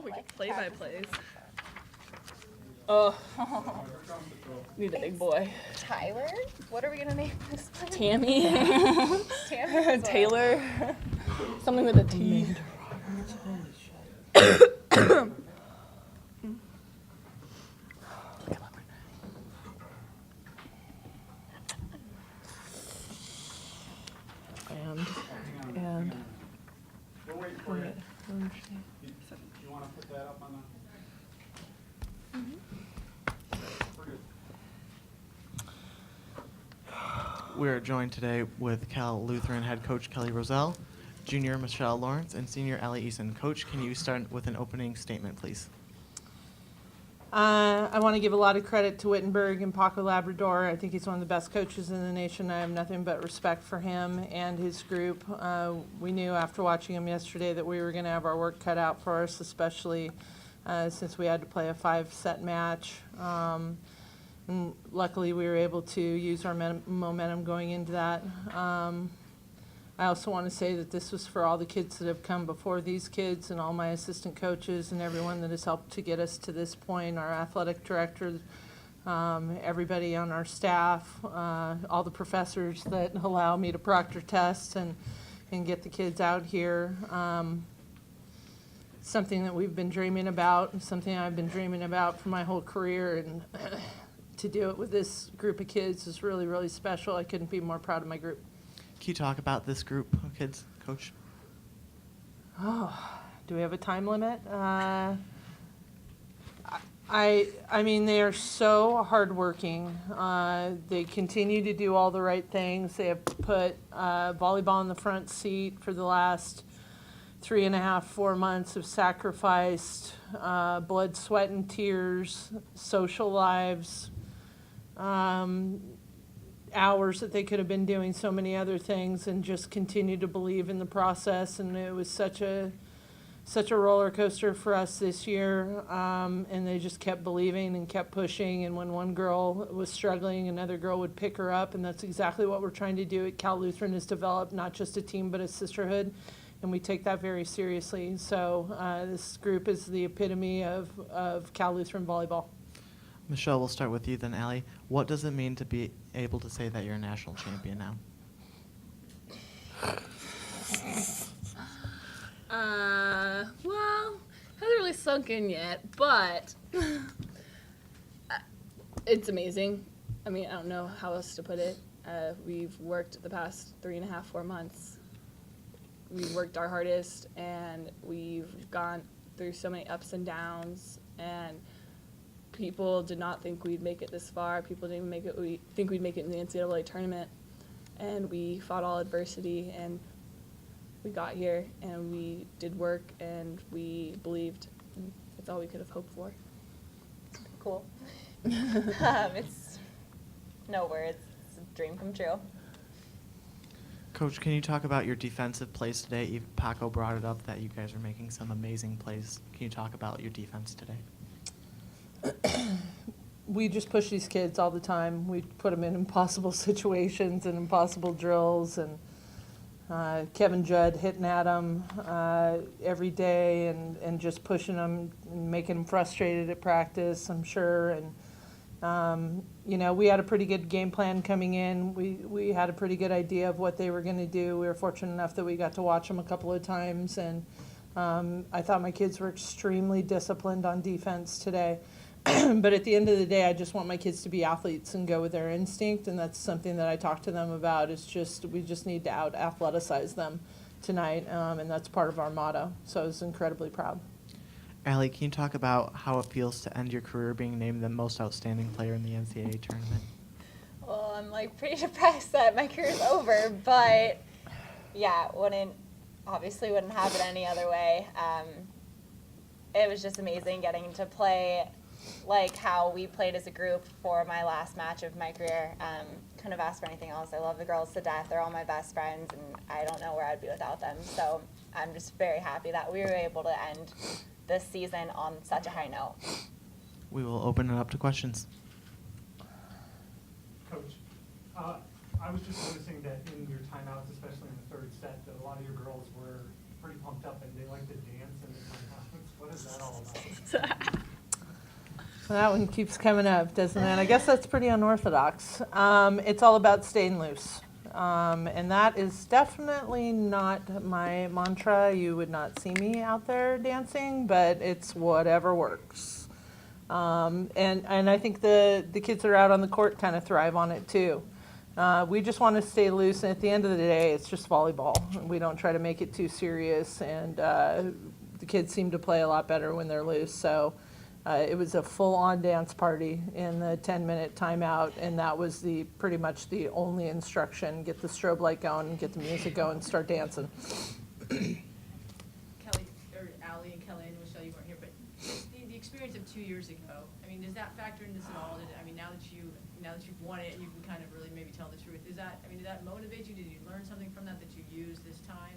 we get play-by-plays. Oh, need a big boy. Tyler? What are we gonna name this one? Tammy. Tammy. Taylor. Something with a T. And. We'll wait for you. You want to put that up on the? We're good. We are joined today with Cal Lutheran head coach Kelly Roselle, junior Michelle Lawrence, and senior Allie Eason. Coach, can you start with an opening statement, please? I want to give a lot of credit to Wittenberg and Paco Labrador. I think he's one of the best coaches in the nation. I have nothing but respect for him and his group. We knew after watching him yesterday that we were going to have our work cut out for us, especially since we had to play a 5-set match. And luckily, we were able to use our momentum going into that. I also want to say that this was for all the kids that have come before these kids and all my assistant coaches and everyone that has helped to get us to this point, our athletic director, everybody on our staff, all the professors that allow me to proctor tests and get the kids out here. Something that we've been dreaming about, something I've been dreaming about for my whole career, and to do it with this group of kids is really, really special. I couldn't be more proud of my group. Can you talk about this group of kids, Coach? Oh, do we have a time limit? I mean, they are so hardworking. They continue to do all the right things. They have put volleyball in the front seat for the last 3.5, 4 months, have sacrificed blood, sweat, and tears, social lives, hours that they could have been doing so many other things, and just continue to believe in the process. And it was such a roller coaster for us this year, and they just kept believing and kept pushing. And when one girl was struggling, another girl would pick her up, and that's exactly what we're trying to do at Cal Lutheran, is develop not just a team but a sisterhood, and we take that very seriously. So this group is the epitome of Cal Lutheran volleyball. Michelle, we'll start with you, then Allie. What does it mean to be able to say that you're a national champion now? Well, hasn't really sunk in yet, but it's amazing. I mean, I don't know how else to put it. We've worked the past 3.5, 4 months. We've worked our hardest, and we've gone through so many ups and downs, and people did not think we'd make it this far. People didn't even think we'd make it in the NCAA tournament, and we fought all adversity, and we got here, and we did work, and we believed. And that's all we could have hoped for. Cool. It's no words. It's a dream come true. Coach, can you talk about your defensive plays today? Paco brought it up that you guys are making some amazing plays. Can you talk about your defense today? We just push these kids all the time. We put them in impossible situations and impossible drills, and Kevin Judd hitting at them every day, and just pushing them and making them frustrated at practice, I'm sure. And we had a pretty good game plan coming in. We had a pretty good idea of what they were going to do. We were fortunate enough that we got to watch them a couple of times, and I thought my kids were extremely disciplined on defense today. But at the end of the day, I just want my kids to be athletes and go with their instinct, and that's something that I talk to them about. Is just we just need to out-athleticize them tonight, and that's part of our motto. So I was incredibly proud. Allie, can you talk about how it feels to end your career being named the most outstanding player in the NCAA tournament? Well, I'm pretty depressed that my career's over, but yeah, wouldn't have it any other way. It was just amazing getting to play like how we played as a group for my last match of my career. Couldn't have asked for anything else. I love the girls to death. They're all my best friends, and I don't know where I'd be without them. So I'm just very happy that we were able to end this season on such a high note. We will open it up to questions. Coach, I was just noticing that in your timeouts, especially in the third set, that a lot of your girls were pretty pumped up and they like to dance in the timeouts. What is that Well, that one keeps coming up, doesn't it? I guess that's pretty unorthodox. It's all about staying loose. And that is definitely not my mantra. You would not see me out there dancing, but it's whatever works. And I think the kids that are out on the court kind of thrive on it too. We just want to stay loose, and at the end of the day, it's just volleyball. We don't try to make it too serious, and the kids seem to play a lot better when they're loose. So it was a full-on dance party in the 10-minute timeout, and that was pretty much the only instruction. Get the strobe light going, get the music going, start dancing. Kelly, or Allie and Kelly, and Michelle, you weren't here, but the experience of 2 years ago, I mean, does that factor into this at all? I mean, now that you've won it, and you can kind of really maybe tell the truth, did that motivate you? Did you learn something from that you use this time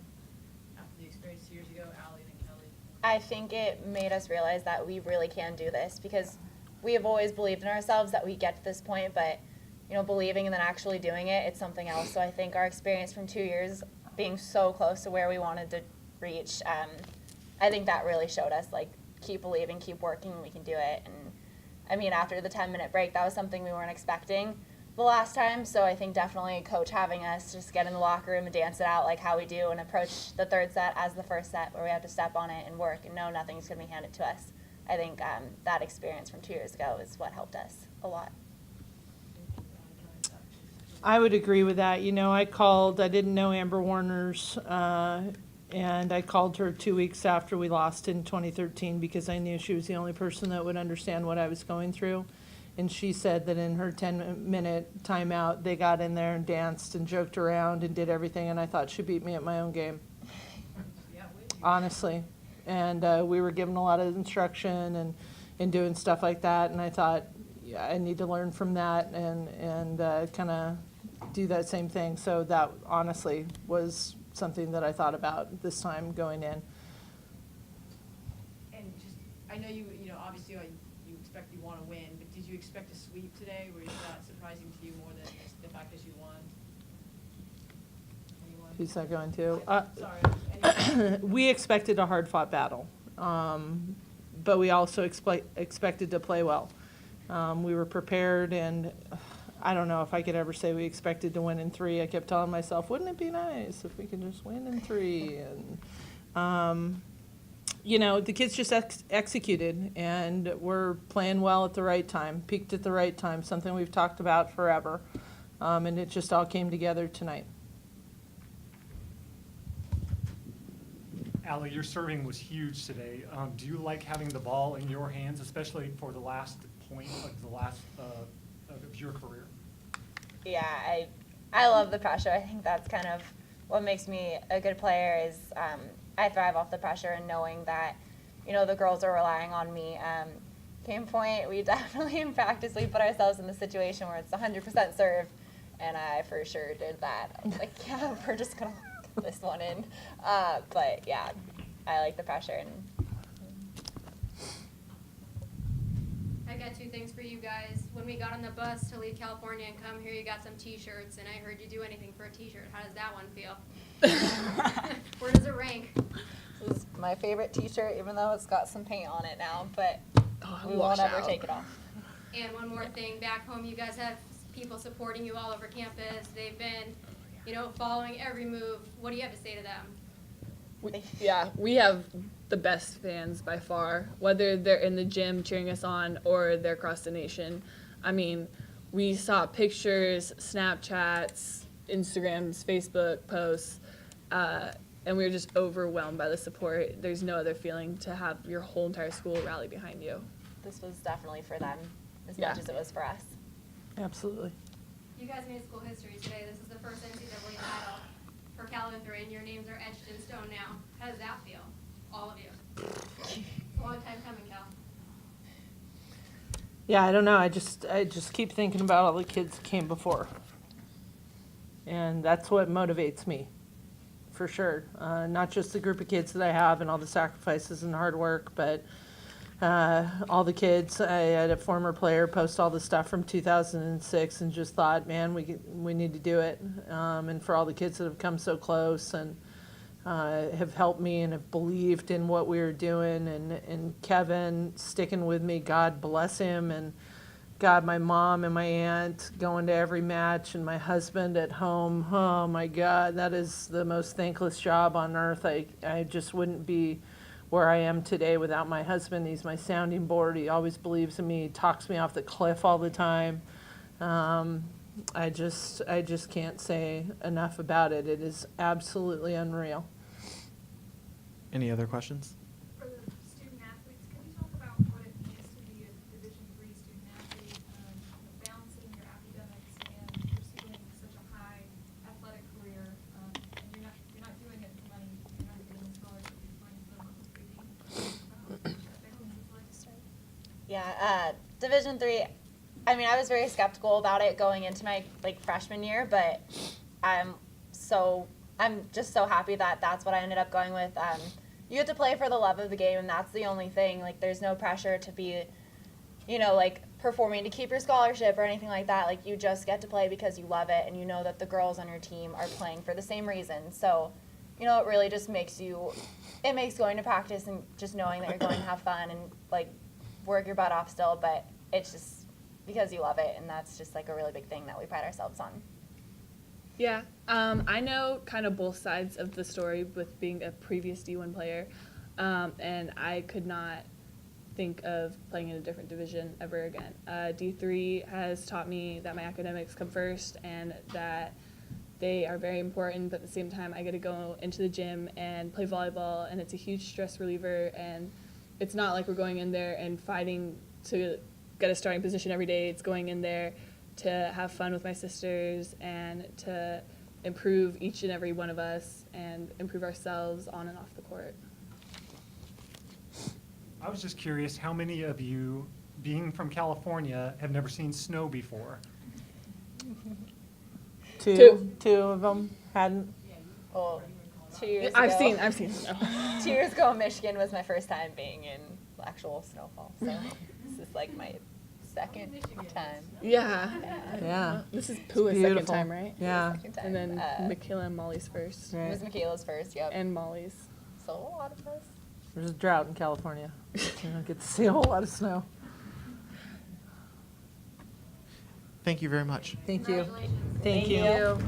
after the experience 2 years ago, Allie and then Kelly? I think it made us realize that we really can do this, because we have always believed in ourselves that we get to this point, but believing and then actually doing it, it's something else. So I think our experience from 2 years being so close to where we wanted to reach, I think that really showed us, like, keep believing, keep working, we can do it. And I mean, after the 10-minute break, that was something we weren't expecting the last time. So I think definitely coach having us just get in the locker room and dance it out like how we do, and approach the third set as the first set where we have to step on it and work and know nothing's going to be handed to us. I think that experience from 2 years ago is what helped us a lot. I would agree with that. I didn't know Amber Warner's, and I called her 2 weeks after we lost in 2013 because I knew she was the only person that would understand what I was going through. And she said that in her 10-minute timeout, they got in there and danced and joked around and did everything, and I thought she beat me at my own game. Honestly. And we were given a lot of instruction and doing stuff like that, and I thought, yeah, I need to learn from that and kind of do that same thing. So that honestly was something that I thought about this time going in. And just, I know you obviously you want to win, but did you expect a sweep today? Or is that surprising to you more than the fact that you won? Anyone? Who's that going to? Sorry. Anyone? We expected a hard-fought battle, but we also expected to play well. We were prepared, and I don't know if I could ever say we expected to win in 3. I kept telling myself, wouldn't it be nice if we could just win in 3? And the kids just executed, and we're playing well at the right time, peaked at the right time, something we've talked about forever, and it just all came together tonight. Allie, your serving was huge today. Do you like having the ball in your hands, especially for the last point of your career? Yeah, I love the pressure. I think that's kind of what makes me a good player is I thrive off the pressure and knowing that, the girls are relying on me. Game point, we definitely in practice, we put ourselves in the situation where it's 100% serve, and I for sure did that. I was like, yeah, we're just going to get this one in. But yeah, I like the pressure. And I got 2 things for you guys. When we got on the bus to leave California and come here, you got some T-shirts, and I heard you do anything for a T-shirt. How does that one feel? Where does it rank? this is my favorite t-shirt, even though it's got some paint on it now, but we wash won't ever out. take it off. And one more thing, back home, you guys have people supporting you all over campus. They've been, following every move. What do you have to say to them? We have the best fans by far, whether they're in the gym cheering us on or they're across the nation. I mean, we saw pictures, Snapchats, Instagrams, Facebook posts, and we were just overwhelmed by the support. There's no other feeling to have your whole entire school rally behind you. This was definitely for them as Yeah. much as it was for us. Absolutely. You guys made school history today. This is the first NCAA title for Cal Lutheran. Your names are etched in stone now. How does that feel? All of you. It's a long time coming, Cal. Yeah, I don't know. I just keep thinking about all the kids that came before. And that's what motivates me, for sure. Not just the group of kids that I have and all the sacrifices and hard work, but all the kids. I had a former player post all the stuff from 2006 and just thought, man, we need to do it. And for all the kids that have come so close, and have helped me and have believed in what we were doing, and Kevin sticking with me, God bless him, and God, my mom and my aunt going to every match, and my husband at home. Oh my God, that is the most thankless job on earth. I just wouldn't be where I am today without my husband. He's my sounding board. He always believes in me. He talks me off the cliff all the time. I just can't say enough about it. It is absolutely unreal. Any other questions? For the student athletes, can you talk about what it means to be a Division III student athlete, balancing your academics and pursuing such a high athletic career? And you're not doing it for money. You're not getting a scholarship. You're playing for the local team. Yeah, Division III. I mean, I was very skeptical about it going into my freshman year, but I'm just so happy that that's what I ended up going with. You get to play for the love of the game, and that's the only thing. Like, there's no pressure to be, performing to keep your scholarship or anything like that. Like, you just get to play because you love it, and you know that the girls on your team are playing for the same reason. So, it really just makes going to practice and just knowing that you're going to have fun and, work your butt off still, but it's just because you love it, and that's just, a really big thing that we pride ourselves on. Yeah, I know kind of both sides of the story with being a previous D1 player, and I could not think of playing in a different division ever again. D3 has taught me that my academics come first and that they are very important, but at the same time I get to go into the gym and play volleyball, and it's a huge stress reliever, and it's not like we're going in there and fighting to get a starting position every day. It's going in there to have fun with my sisters and to improve each and every one of us and improve ourselves on and off the court. I was just curious, how many of you, being from California, have never seen snow before? Two of them hadn't. Well, 2 years I've ago. seen snow. 2 years ago, Michigan was my first time being in actual snowfall. So this is my second time. Yeah. Yeah. This is Pua's second Beautiful. time, right? Yeah. Second time. And then Michaela and Molly's first. It was Michaela's first, yep. And Molly's. So a lot of us. There's a drought in California. You don't get to see a whole lot of snow. Thank you very much. Thank you. Congratulations. Thank you. you.